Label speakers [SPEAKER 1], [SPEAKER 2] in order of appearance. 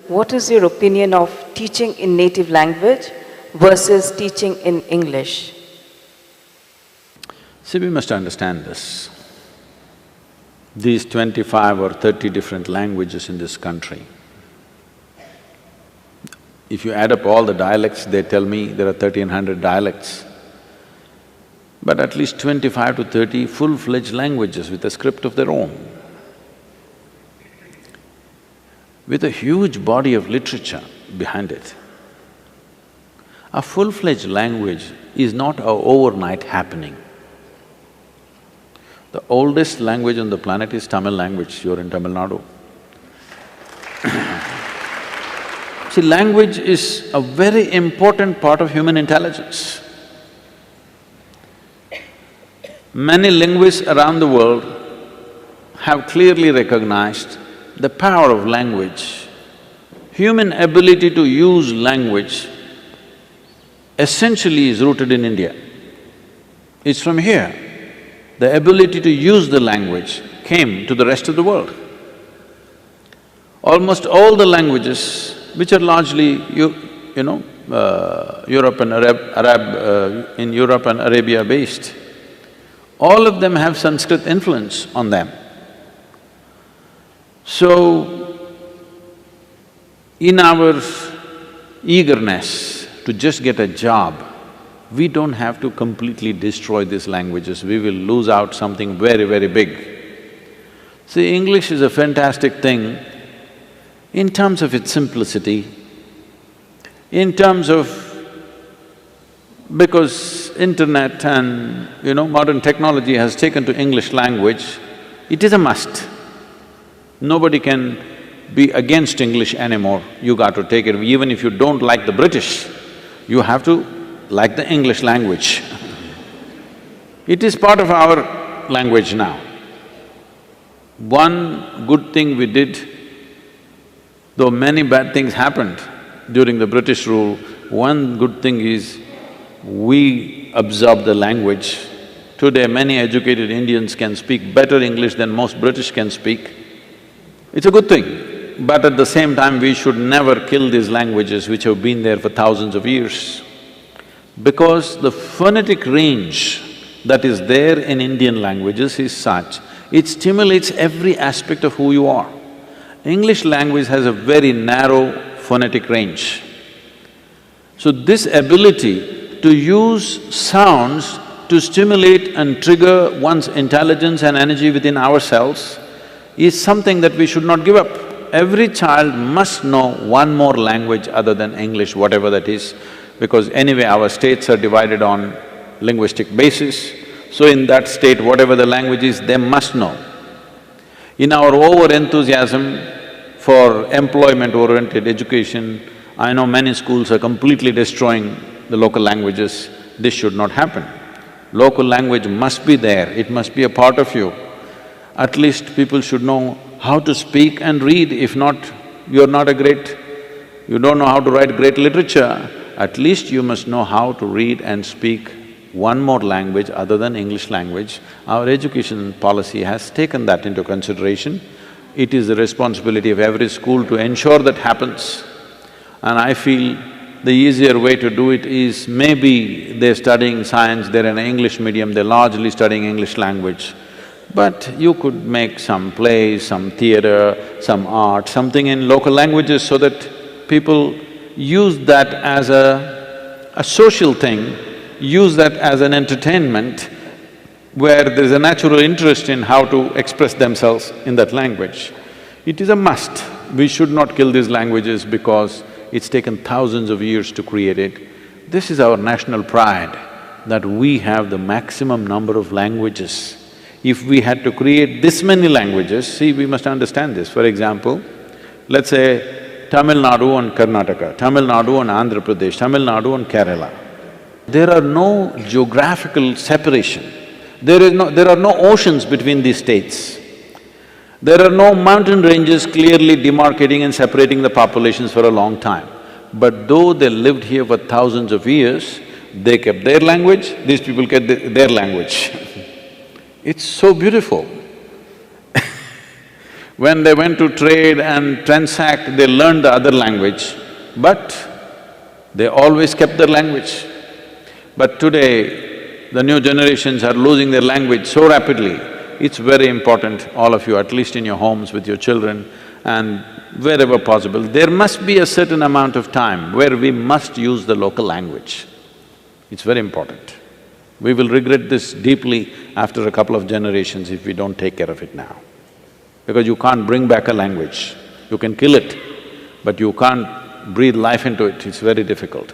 [SPEAKER 1] what is your opinion of teaching in native language versus teaching in English?
[SPEAKER 2] See, we must understand this. These 25 or 30 different languages in this country, if you add up all the dialects, they tell me there are 1,300 dialects, but at least 25 to 30 full-fledged languages with a script of their own, with a huge body of literature behind it. A full-fledged language is not an overnight happening. The oldest language on the planet is Tamil language, you're in Tamil Nadu. See, language is a very important part of human intelligence. Many linguists around the world have clearly recognized the power of language. Human ability to use language essentially is rooted in India. It's from here. The ability to use the language came to the rest of the world. Almost all the languages, which are largely, Europe and in Europe and Arabia based, all of them have Sanskrit influence on them. So, in our eagerness to just get a job, we don't have to completely destroy these languages, we will lose out something very, very big. See, English is a fantastic thing in terms of its simplicity, in terms of… because internet and, modern technology has taken to English language, it is a must. Nobody can be against English anymore, you got to take it. Even if you don't like the British, you have to like the English language. It is part of our language now. One good thing we did, though many bad things happened during the British rule, one good thing is we absorbed the language. Today, many educated Indians can speak better English than most British can speak. It's a good thing, but at the same time, we should never kill these languages which have been there for thousands of years. Because the phonetic range that is there in Indian languages is such, it stimulates every aspect of who you are. English language has a very narrow phonetic range. So this ability to use sounds to stimulate and trigger one's intelligence and energy within ourselves is something that we should not give up. Every child must know one more language other than English, whatever that is, because anyway our states are divided on linguistic basis, so in that state, whatever the language is, they must know. In our over-enthusiasm for employment-oriented education, I know many schools are completely destroying the local languages. This should not happen. Local language must be there, it must be a part of you. At least people should know how to speak and read. If not, you don't know how to write great literature, at least you must know how to read and speak one more language other than English language. Our education policy has taken that into consideration. It is the responsibility of every school to ensure that happens. And I feel the easier way to do it is maybe they're studying science, they're in an English medium, they're largely studying English language. But you could make some plays, some theatre, some art, something in local languages so that people use that as a social thing, use that as an entertainment where there's a natural interest in how to express themselves in that language. It is a must. We should not kill these languages because it's taken thousands of years to create it. This is our national pride, that we have the maximum number of languages. If we had to create this many languages, see, we must understand this. For example, let's say Tamil Nadu and Karnataka, Tamil Nadu and Andhra Pradesh, Tamil Nadu and Kerala. There are no geographical separation. There are no oceans between these states. There are no mountain ranges clearly demarcating and separating the populations for a long time. But though they lived here for thousands of years, they kept their language, these people kept their language. It's so beautiful. When they went to trade and transact, they learned the other language, but they always kept their language. But today, the new generations are losing their language so rapidly. It's very important, all of you, at least in your homes with your children and wherever possible, there must be a certain amount of time where we must use the local language. It's very important. We will regret this deeply after a couple of generations if we don't take care of it now. Because you can't bring back a language. You can kill it, but you can't breathe life into it, it's very difficult.